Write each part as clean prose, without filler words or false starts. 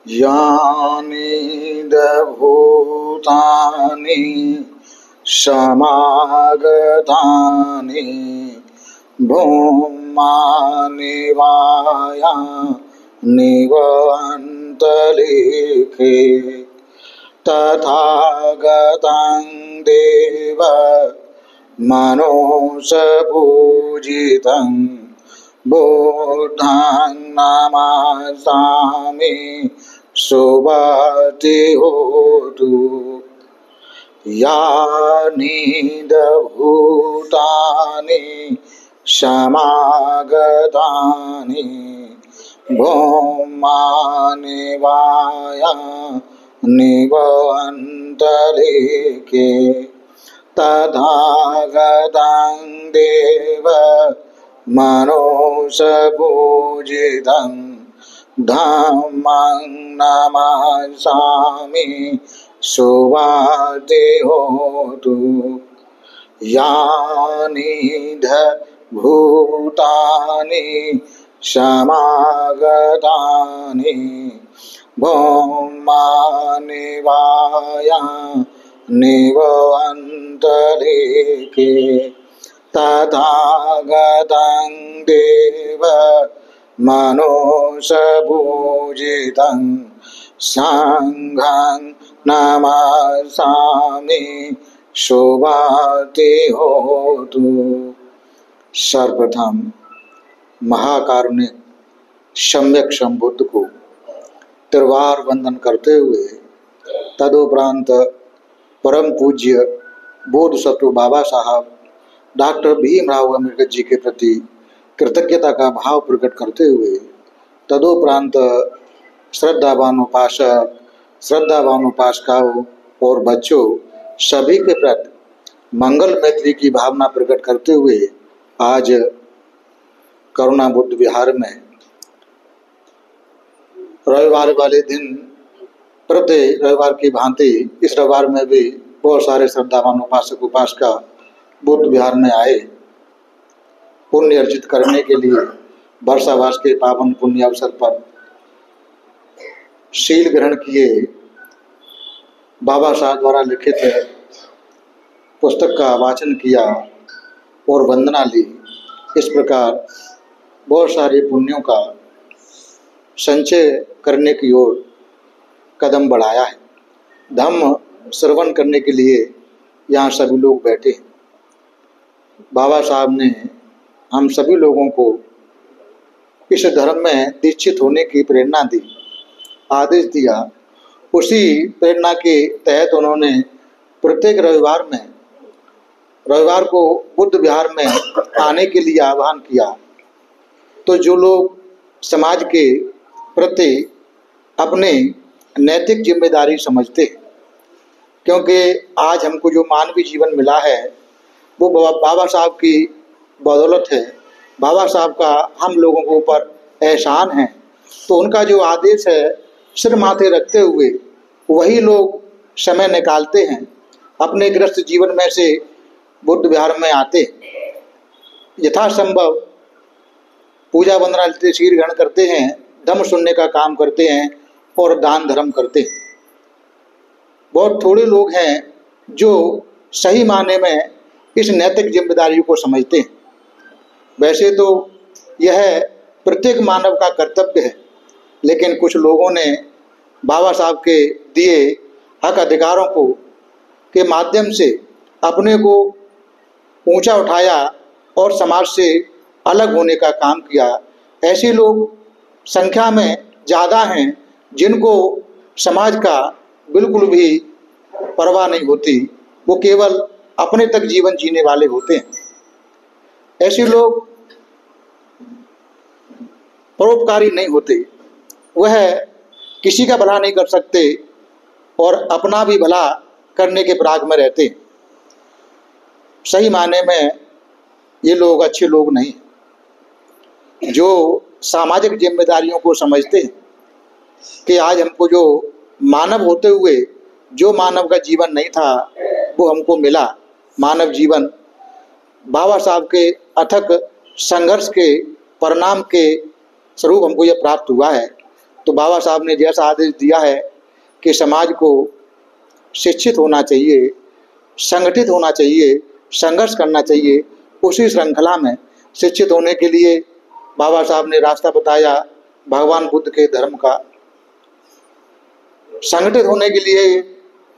यानि भूतानि समागतानि भूमानिवायानि अन्तरिक्षे तथागतं देव मनोसपूजितं बुद्धं नमामि सुभातिहोतु। यानि भूतानि समागतानि भूमानिवायानि अन्तरिक्षे तथागतं देव मनोसपूजितं धम्मं नमामि सुभातिहोतु। यानि भूतानि समागतानि भूमानिवायानि अन्तरिक्षे तथागतं देव मनोसपूजितं संघं नमामि सुभातिहोतु। सर्वप्रथम महाकारुणिक सम्यक संबुद्ध को त्रिवार वंदन करते हुए तदुपरांत परम पूज्य बोधसत्व बाबा साहब डॉक्टर भीमराव अम्बेडकर जी के प्रति कृतज्ञता का भाव प्रकट करते हुए तदुपरांत श्रद्धावान उपासक, श्रद्धावान उपासकाओं और बच्चों सभी के प्रति मंगल मैत्री की भावना प्रकट करते हुए आज करुणा बुद्ध विहार में रविवार वाले दिन प्रति रविवार की भांति इस रविवार में भी बहुत सारे श्रद्धावान उपासक उपासिका बुद्ध विहार में आए पुण्य अर्जित करने के लिए। वर्षावास के पावन पुण्य अवसर पर शील ग्रहण किए, बाबा साहब द्वारा लिखित पुस्तक का वाचन किया और वंदना ली। इस प्रकार बहुत सारे पुण्यों का संचय करने की ओर कदम बढ़ाया है। धम्म श्रवण करने के लिए यहाँ सभी लोग बैठे हैं। बाबा साहब ने हम सभी लोगों को इस धर्म में दीक्षित होने की प्रेरणा दी, आदेश दिया। उसी प्रेरणा के तहत उन्होंने प्रत्येक रविवार को बुद्ध विहार में आने के लिए आह्वान किया। तो जो लोग समाज के प्रति अपनी नैतिक जिम्मेदारी समझते, क्योंकि आज हमको जो मानवीय जीवन मिला है वो बाबा साहब की बदौलत है, बाबा साहब का हम लोगों के ऊपर एहसान है। तो उनका जो आदेश है सिर माथे रखते हुए वही लोग समय निकालते हैं, अपने ग्रस्त जीवन में से बुद्ध विहार में आते, यथासंभव पूजा वंदना शील ग्रहण करते हैं, धम्म सुनने का काम करते हैं और दान धर्म करते हैं। बहुत थोड़े लोग हैं जो सही मायने में इस नैतिक जिम्मेदारी को समझते हैं। वैसे तो यह प्रत्येक मानव का कर्तव्य है, लेकिन कुछ लोगों ने बाबा साहब के दिए हक अधिकारों को के माध्यम से अपने को ऊंचा उठाया और समाज से अलग होने का काम किया। ऐसे लोग संख्या में ज़्यादा हैं जिनको समाज का बिल्कुल भी परवाह नहीं होती, वो केवल अपने तक जीवन जीने वाले होते हैं। ऐसे लोग परोपकारी नहीं होते, वह किसी का भला नहीं कर सकते और अपना भी भला करने के पराग में रहते। सही मायने में ये लोग अच्छे लोग नहीं। जो सामाजिक जिम्मेदारियों को समझते हैं कि आज हमको जो मानव होते हुए जो मानव का जीवन नहीं था वो हमको मिला, मानव जीवन बाबा साहब के अथक संघर्ष के परिणाम के स्वरूप हमको यह प्राप्त हुआ है। तो बाबा साहब ने जैसा आदेश दिया है कि समाज को शिक्षित होना चाहिए, संगठित होना चाहिए, संघर्ष करना चाहिए, उसी श्रृंखला में शिक्षित होने के लिए बाबा साहब ने रास्ता बताया भगवान बुद्ध के धर्म का। संगठित होने के लिए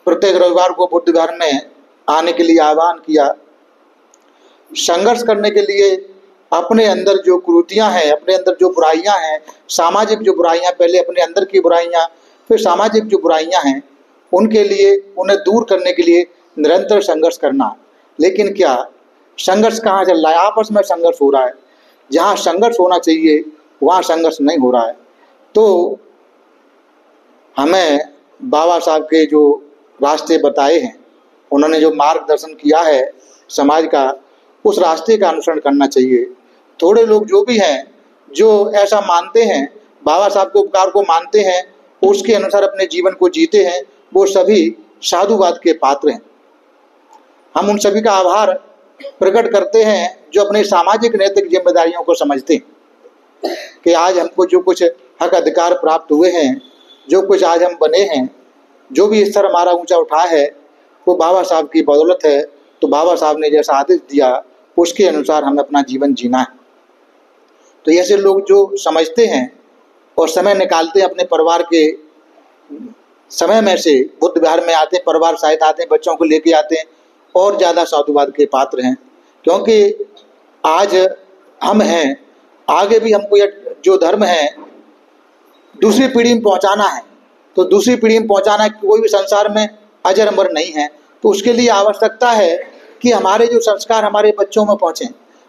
प्रत्येक रविवार को बुद्ध विहार में आने के लिए आह्वान किया। संघर्ष करने के लिए अपने अंदर जो कुरीतियां हैं, अपने अंदर जो बुराइयां हैं, सामाजिक जो बुराइयां, पहले अपने अंदर की बुराइयां, फिर सामाजिक जो बुराइयां हैं, उनके लिए, उन्हें दूर करने के लिए निरंतर संघर्ष करना। लेकिन क्या संघर्ष कहाँ चल रहा है? आपस में संघर्ष हो रहा है। जहाँ संघर्ष होना चाहिए वहाँ संघर्ष नहीं हो रहा है। तो हमें बाबा साहब के जो रास्ते बताए हैं, उन्होंने जो मार्गदर्शन किया है समाज का, उस रास्ते का अनुसरण करना चाहिए। थोड़े लोग जो भी हैं, जो ऐसा मानते हैं, बाबा साहब के उपकार को मानते हैं, उसके अनुसार अपने जीवन को जीते हैं, वो सभी साधुवाद के पात्र हैं। हम उन सभी का आभार प्रकट करते हैं जो अपनी सामाजिक नैतिक जिम्मेदारियों को समझते हैं कि आज हमको जो कुछ हक अधिकार प्राप्त हुए हैं, जो कुछ आज हम बने हैं, जो भी स्तर हमारा ऊंचा उठा है, वो बाबा साहब की बदौलत है। तो बाबा साहब ने जैसा आदेश दिया उसके अनुसार हमें अपना जीवन जीना है। तो ऐसे लोग जो समझते हैं और समय निकालते हैं अपने परिवार के समय में से, बुद्ध विहार में आते हैं, परिवार सहित आते हैं, बच्चों को लेके आते हैं, और ज़्यादा साधुवाद के पात्र हैं। क्योंकि आज हम हैं, आगे भी हमको यह जो धर्म है दूसरी पीढ़ी में पहुंचाना है। तो दूसरी पीढ़ी में पहुंचाना है, कोई भी संसार में अजर अमर नहीं है। तो उसके लिए आवश्यकता है कि हमारे जो संस्कार हमारे बच्चों में पहुँचें।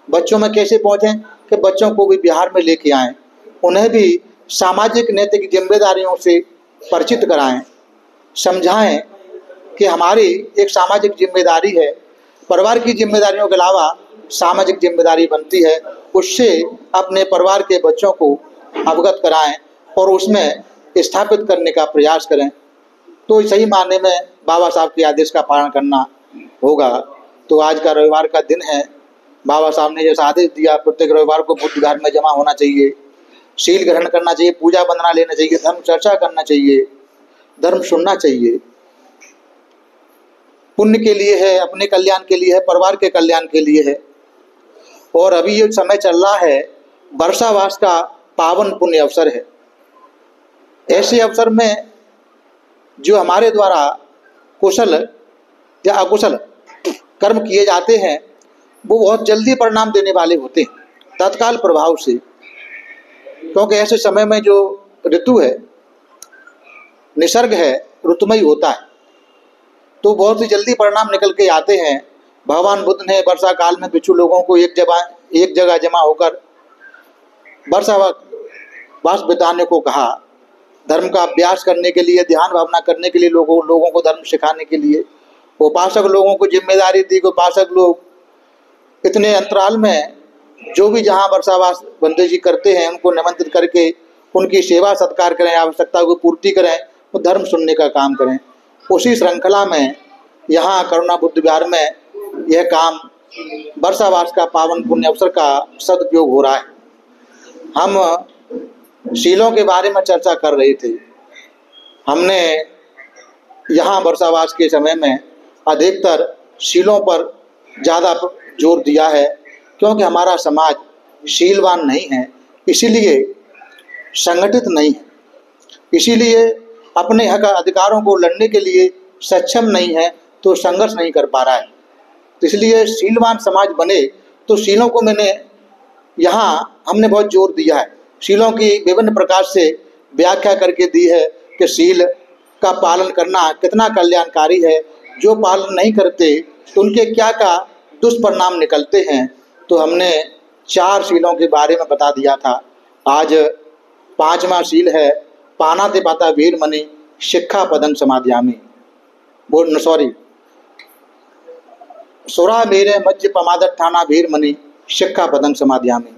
बच्चों में कैसे पहुँचें? कि बच्चों को भी बिहार में लेके आएँ, उन्हें भी सामाजिक नैतिक जिम्मेदारियों से परिचित कराएं, समझाएं कि हमारी एक सामाजिक जिम्मेदारी है, परिवार की जिम्मेदारियों के अलावा सामाजिक जिम्मेदारी बनती है। उससे अपने परिवार के बच्चों को अवगत कराएं और उसमें स्थापित करने का प्रयास करें। तो सही मायने में बाबा साहब के आदेश का पालन करना होगा। तो आज का रविवार का दिन है, बाबा साहब ने जैसा आदेश दिया प्रत्येक रविवार को बुद्ध विहार में जमा होना चाहिए, शील ग्रहण करना चाहिए, पूजा वंदना लेना चाहिए, धर्म चर्चा करना चाहिए, धर्म सुनना चाहिए। पुण्य के लिए है, अपने कल्याण के लिए है, परिवार के कल्याण के लिए है। और अभी ये समय चल रहा है, वर्षावास का पावन पुण्य अवसर है। ऐसे अवसर में जो हमारे द्वारा कुशल या अकुशल कर्म किए जाते हैं, वो बहुत जल्दी परिणाम देने वाले होते हैं, तत्काल प्रभाव से। क्योंकि ऐसे समय में जो ऋतु है, निसर्ग है, ऋतुमय होता है, तो बहुत ही जल्दी परिणाम निकल के आते हैं। भगवान बुद्ध ने वर्षा काल में भिक्षु लोगों को एक जगह जमा होकर वर्षावास बिताने को कहा, धर्म का अभ्यास करने के लिए, ध्यान भावना करने के लिए, लोगों को धर्म सिखाने के लिए। उपासक लोगों को जिम्मेदारी दी कि उपासक लोग इतने अंतराल में जो भी जहाँ वर्षावास बंदे जी करते हैं, उनको निमंत्रित करके उनकी सेवा सत्कार करें, आवश्यकता को पूर्ति करें, वो धर्म सुनने का काम करें। उसी श्रृंखला में यहाँ करुणा बुद्ध विहार में यह काम वर्षावास का पावन पुण्य अवसर का सदुपयोग हो रहा है। हम शीलों के बारे में चर्चा कर रहे थे। हमने यहाँ वर्षावास के समय में अधिकतर शीलों पर ज़्यादा जोर दिया है, क्योंकि हमारा समाज शीलवान नहीं है, इसीलिए संगठित नहीं है, इसीलिए अपने हक अधिकारों को लड़ने के लिए सक्षम नहीं है, तो संघर्ष नहीं कर पा रहा है। तो इसलिए शीलवान समाज बने, तो शीलों को हमने बहुत जोर दिया है। शीलों की विभिन्न प्रकार से व्याख्या करके दी है कि शील का पालन करना कितना कल्याणकारी है, जो पालन नहीं करते तो उनके क्या का दुष्परिणाम निकलते हैं। तो हमने 4 शीलों के बारे में बता दिया था। आज 5वां शील है पानाति पाता वीरमणि शिक्षा पदं समादयामि। सुरा मेरे मज्ज पमादठाना वीरमणि शिक्षा पदं समादयामि।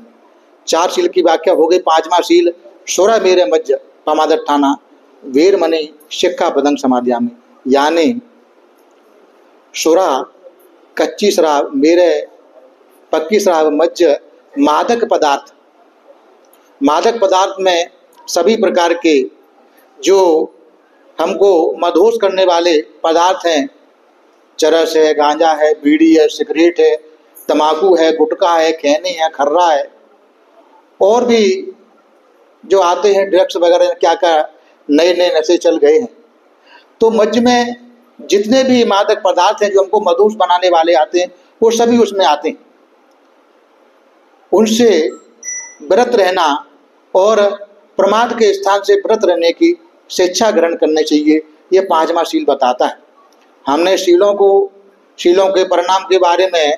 4 शील की व्याख्या हो गई। 5वां शील सुरा मेरे मज्ज पमादठाना वीरमणि शिक्षा पदं समादयामि, यानी सुरा कच्ची शराब, मेरे पक्की शराब, मज्ज मादक पदार्थ में सभी प्रकार के जो हमको मदहोश करने वाले पदार्थ हैं, चरस है, गांजा है, बीड़ी है, सिगरेट है, तम्बाकू है, गुटखा है, खैनी है, खर्रा है, और भी जो आते हैं ड्रग्स वगैरह, क्या क्या नए नए नशे चल गए हैं। तो मध्य में जितने भी मादक पदार्थ हैं जो हमको मदहोश बनाने वाले आते हैं, वो सभी उसमें आते हैं। उनसे व्रत रहना और प्रमाद के स्थान से व्रत रहने की शिक्षा ग्रहण करनी चाहिए, ये पांचवा शील बताता है। हमने शीलों के परिणाम के बारे में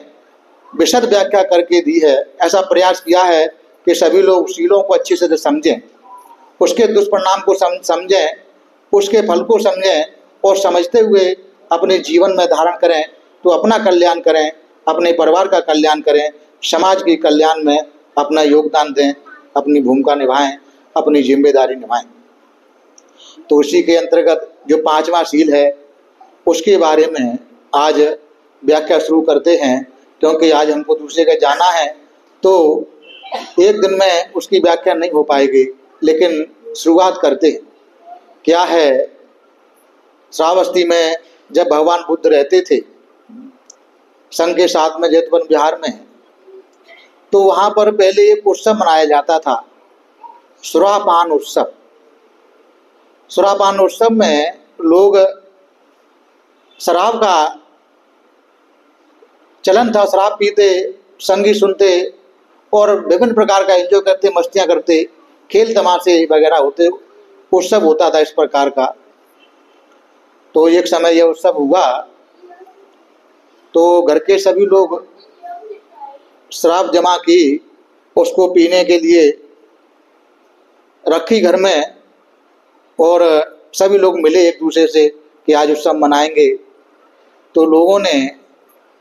विशद व्याख्या करके दी है। ऐसा प्रयास किया है कि सभी लोग शीलों को अच्छे से समझें, उसके दुष्परिणाम को समझें, उसके फल को समझें और समझते हुए अपने जीवन में धारण करें, तो अपना कल्याण करें, अपने परिवार का कल्याण करें, समाज के कल्याण में अपना योगदान दें, अपनी भूमिका निभाएं, अपनी जिम्मेदारी निभाएं। तो उसी के अंतर्गत जो पांचवा शील है उसके बारे में आज व्याख्या शुरू करते हैं, क्योंकि आज हमको दूसरे का जाना है तो एक दिन में उसकी व्याख्या नहीं हो पाएगी, लेकिन शुरुआत करते हैं। क्या है, श्रावस्ती में जब भगवान बुद्ध रहते थे संघ के साथ में जेतवन बिहार में, तो वहाँ पर पहले एक उत्सव मनाया जाता था, सुरापान उत्सव। सुरापान उत्सव में लोग शराब का चलन था, शराब पीते, संगीत सुनते और विभिन्न प्रकार का एंजॉय करते, मस्तियाँ करते, खेल तमाशे वगैरह होते, उत्सव होता था इस प्रकार का। तो एक समय यह उत्सव हुआ तो घर के सभी लोग शराब जमा की, उसको पीने के लिए रखी घर में, और सभी लोग मिले एक दूसरे से कि आज उत्सव मनाएंगे। तो लोगों ने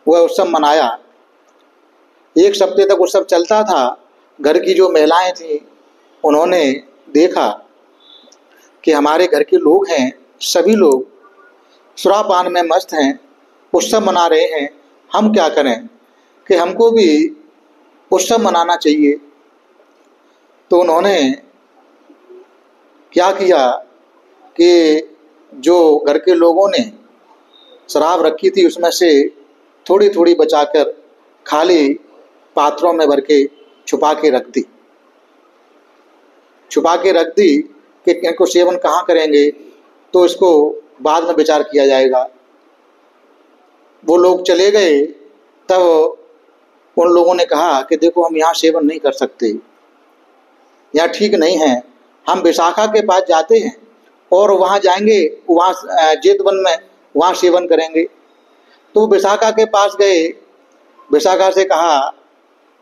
वह उत्सव मनाया। एक सप्ताह तक उत्सव चलता था। घर की जो महिलाएं थीं उन्होंने देखा कि हमारे घर के लोग हैं, सभी लोग सुरापान में मस्त हैं, उत्सव मना रहे हैं, हम क्या करें कि हमको भी उत्सव मनाना चाहिए। तो उन्होंने क्या किया कि जो घर के लोगों ने शराब रखी थी उसमें से थोड़ी थोड़ी बचाकर खाली पात्रों में भर के छुपा के रख दी कि इनको सेवन कहाँ करेंगे, तो इसको बाद में विचार किया जाएगा। वो लोग चले गए, तब उन लोगों ने कहा कि देखो हम यहाँ सेवन नहीं कर सकते, यहाँ ठीक नहीं है, हम विशाखा के पास जाते हैं और वहाँ जाएंगे, वहाँ जेतवन में वहाँ सेवन करेंगे। तो विशाखा के पास गए, विशाखा से कहा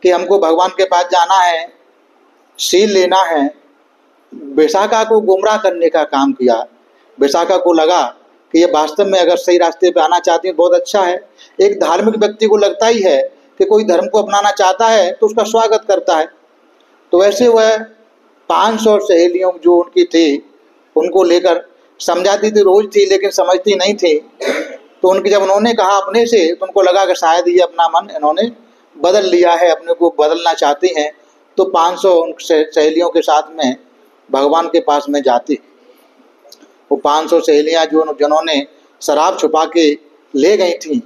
कि हमको भगवान के पास जाना है, शील लेना है। विशाखा को गुमराह करने का काम किया। विशाखा को लगा कि ये वास्तव में अगर सही रास्ते पे आना चाहती है बहुत अच्छा है। एक धार्मिक व्यक्ति को लगता ही है कि कोई धर्म को अपनाना चाहता है तो उसका स्वागत करता है। तो वैसे वह 500 सहेलियों जो उनकी थी उनको लेकर समझाती थी, रोज थी लेकिन समझती नहीं थी। तो उनकी जब उन्होंने कहा अपने से, तो उनको लगा कि शायद ये अपना मन इन्होंने बदल लिया है, अपने को बदलना चाहती हैं। तो 500 सहेलियों के साथ में भगवान के पास में जाती। वो 500 सहेलियाँ जिन्होंने शराब छुपा के ले गई थी,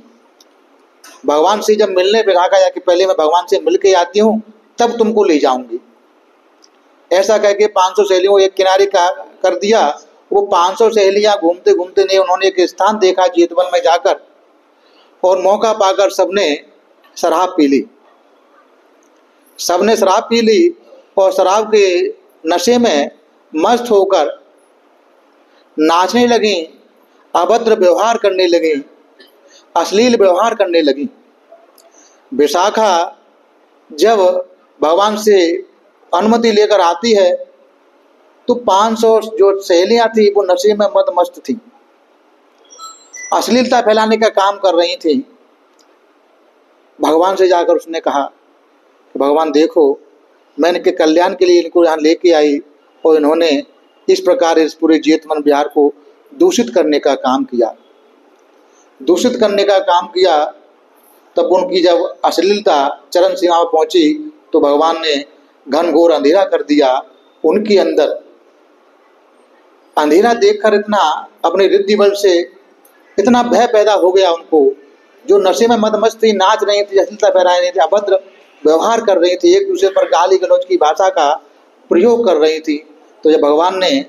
भगवान से जब मिलने पे कहा कि पहले मैं भगवान से मिल के आती हूँ तब तुमको ले जाऊंगी। ऐसा कह के 500 सहेलियों को एक किनारे कर दिया। वो 500 सहेलियाँ घूमते घूमते नहीं, उन्होंने एक स्थान देखा जेतवन में जाकर, और मौका पाकर सबने शराब पी ली। सबने शराब पी ली और शराब के नशे में मस्त होकर नाचने लगी, अभद्र व्यवहार करने लगी, अश्लील व्यवहार करने लगी। विशाखा जब भगवान से अनुमति लेकर आती है तो 500 जो सहेलियां थी वो नशे में मद मस्त थी, अश्लीलता फैलाने का काम कर रही थी। भगवान से जाकर उसने कहा कि भगवान देखो, मैं इनके कल्याण के लिए इनको यहाँ लेके आई और इन्होंने इस प्रकार इस पूरे जेतवन बिहार को दूषित करने का काम किया। तब उनकी जब अश्लीलता चरम सीमा पर पहुंची तो भगवान ने घनघोर अंधेरा कर दिया उनके अंदर, अंधेरा देखकर इतना अपने रिद्धि बल से इतना भय पैदा हो गया उनको, जो नशे में मदमस्त थी, नाच रही थी, अश्लीलता फैला रही थी, अभद्र व्यवहार कर रही थी, एक दूसरे पर गाली गलौज की भाषा का प्रयोग कर रही थी। तो जब भगवान ने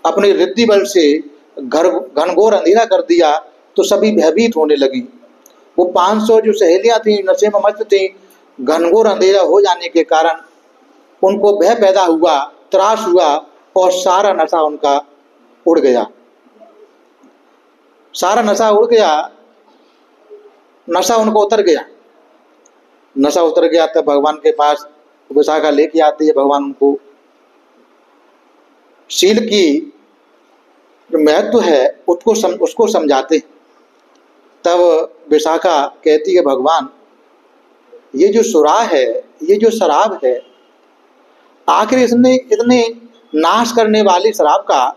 अपने रिद्धि बल से घनघोर अंधेरा कर दिया तो सभी भयभीत होने लगी। वो 500 जो सहेलियां थी नशे में मस्त थी, घनघोर अंधेरा हो जाने के कारण उनको भय पैदा हुआ, त्रास हुआ और सारा नशा उनका उड़ गया। सारा नशा उड़ गया, नशा उनको उतर गया। नशा उतर गया तब भगवान के पास विशाखा लेके आती है। भगवान उनको शील की जो महत्व है उसको समझाते। तब विशाखा कहती है, भगवान ये जो सुरा है, ये जो शराब है, आखिर इसने इतने नाश करने वाली शराब का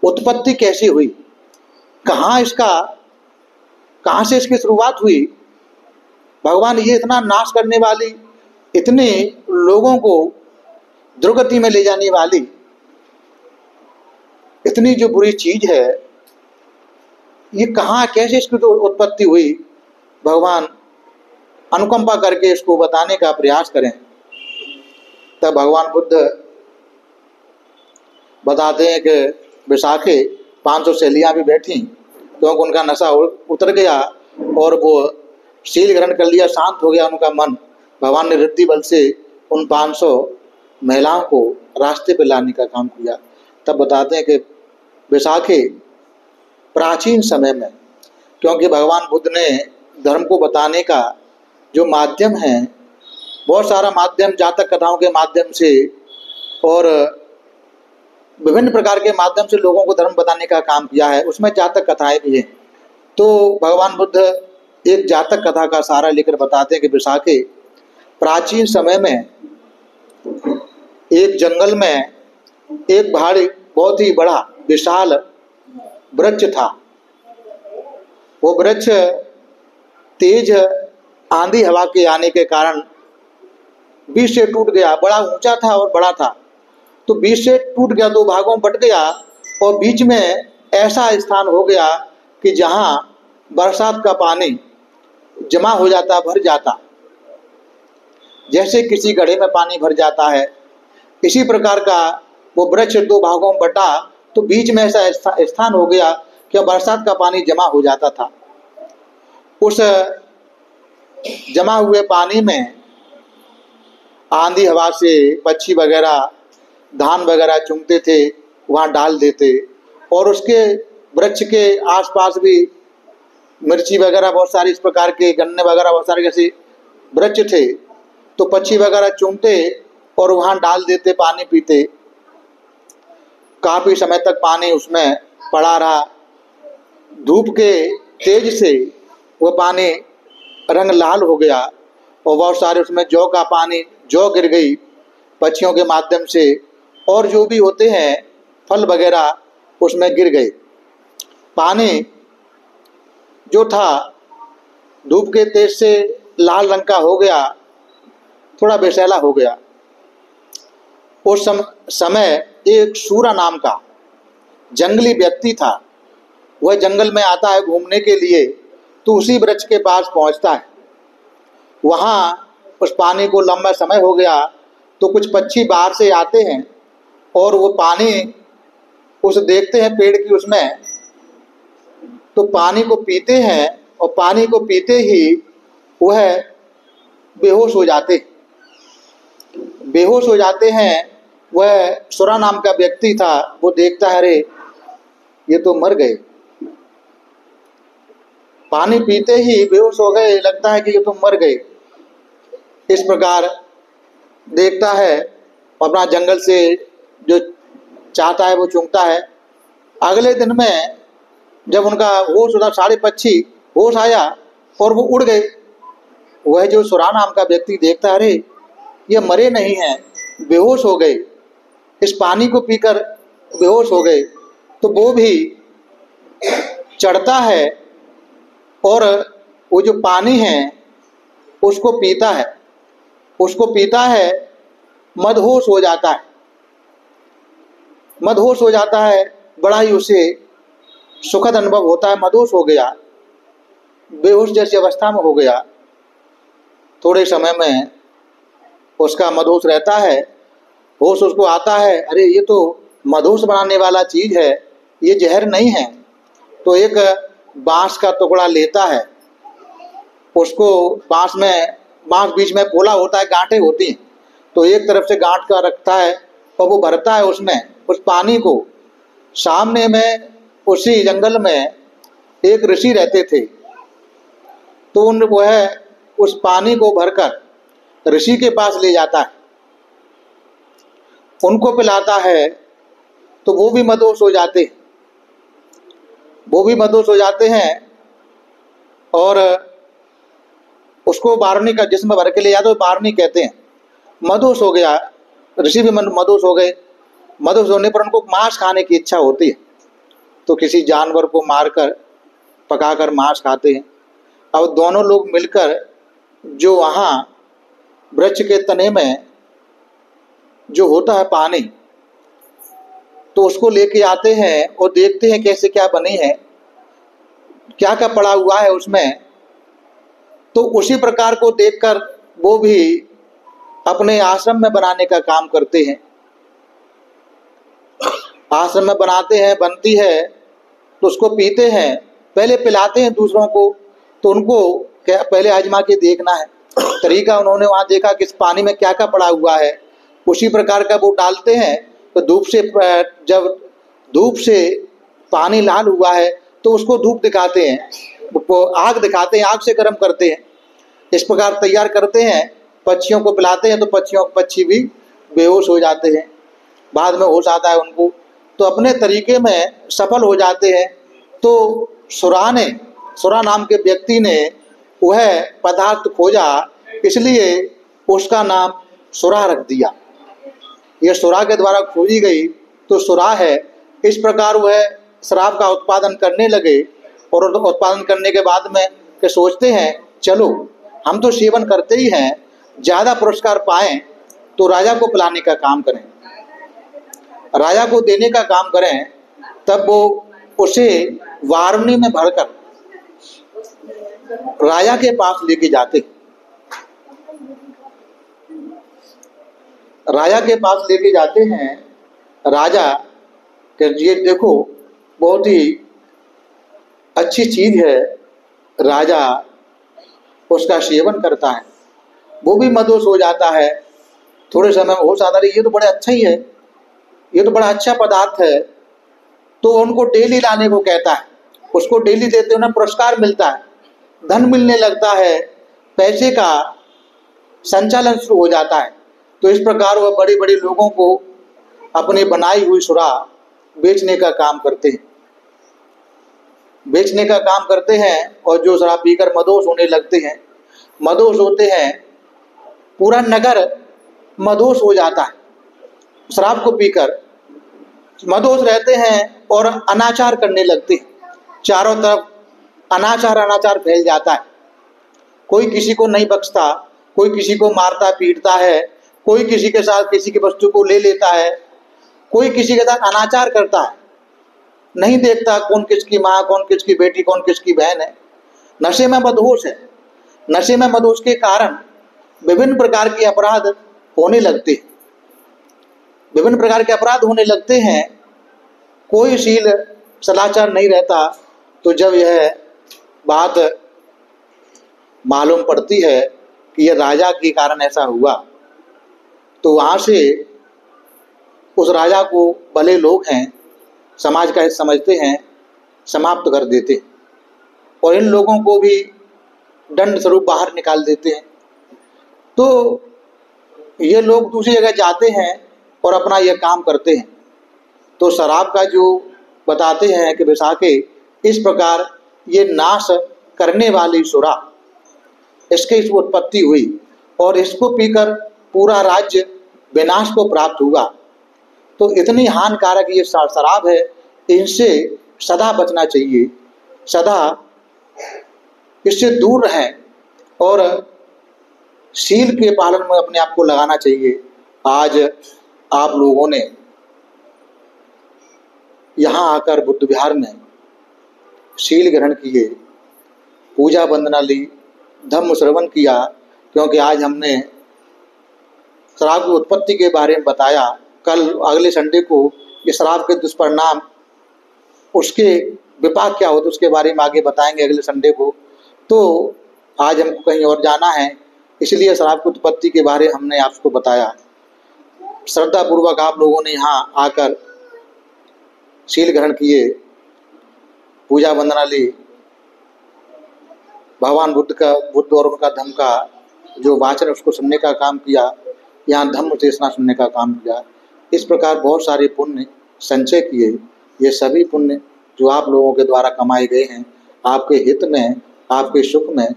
उत्पत्ति कैसी हुई? कहाँ से इसकी शुरुआत हुई? भगवान ये इतना नाश करने वाली, इतने लोगों को दुर्गति में ले जाने वाली इतनी जो बुरी चीज है, ये कहाँ कैसे इसकी तो उत्पत्ति हुई? भगवान अनुकंपा करके इसको बताने का प्रयास करें। तब भगवान बुद्ध बताते हैं कि विशाखे 500 सहेलियां भी बैठी, क्योंकि उनका नशा उतर गया और वो शील ग्रहण कर लिया, शांत हो गया उनका मन। भगवान ने रिद्धि बल से उन 500 महिलाओं को रास्ते पर लाने का काम किया। तब बताते हैं कि विशाखे प्राचीन समय में, क्योंकि भगवान बुद्ध ने धर्म को बताने का जो माध्यम है, बहुत सारा माध्यम, जातक कथाओं के माध्यम से और विभिन्न प्रकार के माध्यम से लोगों को धर्म बताने का काम किया है, उसमें जातक कथाएं भी हैं। तो भगवान बुद्ध एक जातक कथा का सहारा लेकर बताते हैं कि विशाखे प्राचीन समय में एक जंगल में एक भारी बहुत ही बड़ा विशाल वृक्ष था। वो वृक्ष तेज आंधी हवा के आने के कारण बीच से टूट गया। बड़ा ऊंचा था और बड़ा था, तो बीच से टूट गया, 2 भागों में बट गया और बीच में ऐसा स्थान हो गया कि जहां बरसात का पानी जमा हो जाता, भर जाता। जैसे किसी घड़े में पानी भर जाता है, इसी प्रकार का वो वृक्ष 2 भागों में बटा, तो बीच में ऐसा स्थान हो गया कि बरसात का पानी जमा हो जाता था। उस जमा हुए पानी में आंधी हवा से पक्षी वगैरह धान वगैरह चुगते थे, वहाँ डाल देते। और उसके वृक्ष के आसपास भी मिर्ची वगैरह बहुत सारी, इस प्रकार के गन्ने वगैरह बहुत सारे ऐसे वृक्ष थे, तो पक्षी वगैरह चुगते और वहाँ डाल देते, पानी पीते। काफ़ी समय तक पानी उसमें पड़ा रहा। धूप के तेज से वह पानी रंग लाल हो गया और बहुत सारे उसमें जौ का पानी, जौ गिर गई पक्षियों के माध्यम से, और जो भी होते हैं फल वगैरह उसमें गिर गए। पानी जो था धूप के तेज से लाल रंग का हो गया, थोड़ा विषैला हो गया। उस समय एक सूरा नाम का जंगली व्यक्ति था। वह जंगल में आता है घूमने के लिए, तो उसी वृक्ष के पास पहुंचता है। वहाँ उस पानी को लंबा समय हो गया, तो कुछ पक्षी बाहर से आते हैं और वो पानी उस देखते हैं पेड़ की उसमें, तो पानी को पीते हैं और पानी को पीते ही वह बेहोश हो जाते हैं। वह सुरा नाम का व्यक्ति था, वो देखता है, अरे ये तो मर गए, पानी पीते ही बेहोश हो गए, लगता है कि ये तो मर गए। इस प्रकार देखता है, अपना जंगल से जो चाहता है वो चुगता है। अगले दिन में जब उनका होश उड़ा, सारे पक्षी होश आया और वो उड़ गए। वह जो सुरा नाम का व्यक्ति देखता है, अरे ये मरे नहीं हैं, बेहोश हो गए, इस पानी को पीकर बेहोश हो गए। तो वो भी चढ़ता है और वो जो पानी है उसको पीता है, मदहोश हो जाता है। बड़ा ही उसे सुखद अनुभव होता है। मदहोश हो गया, बेहोश जैसी अवस्था में हो गया। थोड़े समय में उसका मदहोश रहता है, होश उसको आता है, अरे ये तो मदहोश बनाने वाला चीज है, ये जहर नहीं है। तो एक बांस का टुकड़ा लेता है, उसको बांस बीच में पोला होता है, गांठें होती हैं, तो एक तरफ से गांठ का रखता है और वो भरता है उसमें उस पानी को। सामने में उसी जंगल में एक ऋषि रहते थे, तो वह उस पानी को भरकर ऋषि के पास ले जाता है, उनको पिलाता है, तो वो भी मदहोश हो जाते हैं और उसको बारनी का जिस्म भर के ले जाते, बारनी कहते हैं। मदहोश हो गया, ऋषि भी मदहोश हो गए। मदहोश होने पर उनको मांस खाने की इच्छा होती है, तो किसी जानवर को मारकर पकाकर मांस खाते हैं। अब दोनों लोग मिलकर जो वहाँ वृक्ष के तने में जो होता है पानी, तो उसको लेके आते हैं और देखते हैं कैसे क्या बनी है, क्या क्या पड़ा हुआ है उसमें। तो उसी प्रकार को देखकर वो भी अपने आश्रम में बनाने का काम करते हैं। आश्रम में बनाते हैं, बनती है तो उसको पीते हैं, पहले पिलाते हैं दूसरों को, तो उनको पहले आजमा के देखना है तरीका। उन्होंने वहाँ देखा कि इस पानी में क्या क्या पड़ा हुआ है, उसी प्रकार का वो डालते हैं। तो जब धूप से पानी लाल हुआ है तो उसको धूप दिखाते हैं, आग दिखाते हैं, आग से गर्म करते हैं। इस प्रकार तैयार करते हैं, पक्षियों को पिलाते हैं, तो पक्षी भी बेहोश हो जाते हैं, बाद में होश आता है उनको, तो अपने तरीके में सफल हो जाते हैं। तो सुरा नाम के व्यक्ति ने वह पदार्थ खोजा, इसलिए उसका नाम सुरा रख दिया। यह सुरा के द्वारा खोजी गई तो सुरा है। इस प्रकार वह शराब का उत्पादन करने लगे, और उत्पादन करने के बाद में कि सोचते हैं चलो हम तो सेवन करते ही हैं, ज़्यादा पुरस्कार पाएं तो राजा को पिलाने का काम करें, राजा को देने का काम करें। तब वो उसे वारणी में भरकर राजा के पास लेके जाते। राजा के पास लेके जाते हैं, राजा कि ये देखो बहुत ही अच्छी चीज है। राजा उसका सेवन करता है, वो भी मदहोश हो जाता है। थोड़े समय में होश आता है, ये तो बड़ा अच्छा ही है, ये तो बड़ा अच्छा पदार्थ है। तो उनको डेली लाने को कहता है, उसको डेली देते उन्हें पुरस्कार मिलता है, धन मिलने लगता है, पैसे का संचालन शुरू हो जाता है। तो इस प्रकार वह बड़े बड़े लोगों को अपनी बनाई हुई सुरा बेचने का काम करते हैं, और जो शराब पीकर मदहोश होने लगते हैं, मदहोश होते हैं, पूरा नगर मदहोश हो जाता है। शराब को पीकर मदहोश रहते हैं और अनाचार करने लगते हैं, चारों तरफ अनाचार फैल जाता है। कोई किसी को नहीं बख्शता, कोई किसी को मारता पीटता है, कोई किसी के साथ किसी की वस्तु को ले लेता है, कोई किसी के साथ अनाचार करता है, नहीं देखता कौन किसकी माँ, कौन किसकी बेटी, कौन किसकी बहन है। नशे में मदहोश है। नशे में मदहोश के कारण विभिन्न प्रकार के अपराध होने लगते हैं। कोई शील सदाचार नहीं रहता। तो जब यह बात मालूम पड़ती है कि यह राजा के कारण ऐसा हुआ, तो वहाँ से उस राजा को भले लोग हैं, समाज का हित समझते हैं, समाप्त कर देते, और इन लोगों को भी दंड स्वरूप बाहर निकाल देते हैं। तो ये लोग दूसरी जगह जाते हैं और अपना यह काम करते हैं। तो शराब का जो बताते हैं कि बैसाखे, इस प्रकार ये नाश करने वाली सुरा, इसकी इस उत्पत्ति हुई, और इसको पीकर पूरा राज्य विनाश को प्राप्त हुआ। तो इतनी हानिकारक ये शराब है, इनसे सदा बचना चाहिए, सदा इससे दूर रहें और शील के पालन में अपने आप को लगाना चाहिए। आज आप लोगों ने यहाँ आकर बुद्ध विहार में शील ग्रहण किए, पूजा वंदना ली, धम्म श्रवण किया, क्योंकि आज हमने शराब की उत्पत्ति के बारे में बताया। कल अगले संडे को ये शराब के दुष्परिणाम, उसके विपाक क्या होते उसके बारे में आगे बताएंगे अगले संडे को। तो आज हमको कहीं और जाना है, इसलिए शराब की उत्पत्ति के बारे में हमने आपको बताया। श्रद्धापूर्वक आप लोगों ने यहाँ आकर शील ग्रहण किए, पूजा वंदना ली, भगवान बुद्ध और उनका धम्म का जो वाचन उसको सुनने का काम किया, यहाँ धम्म देशना सुनने का काम किया। इस प्रकार बहुत सारे पुण्य संचय किए। ये सभी पुण्य जो आप लोगों के द्वारा कमाए गए हैं, आपके हित में, आपके सुख में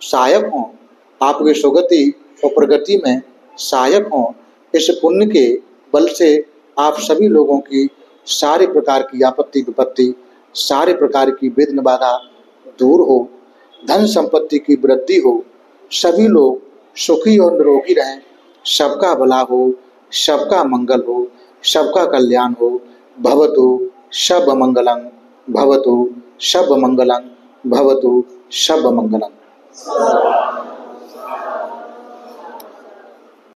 सहायक हों, आपके सुगति और प्रगति में सहायक हों। इस पुण्य के बल से आप सभी लोगों की सारे प्रकार की आपत्ति विपत्ति, सारे प्रकार की विघ्न बाधा दूर हो, धन संपत्ति की वृद्धि हो, सभी लोग सुखी और निरोगी रहें, सबका भला हो, सबका मंगल हो, सबका कल्याण हो। भवतु सब मंगलम, भवतु सब मंगलम, भवतु सब मंगलम।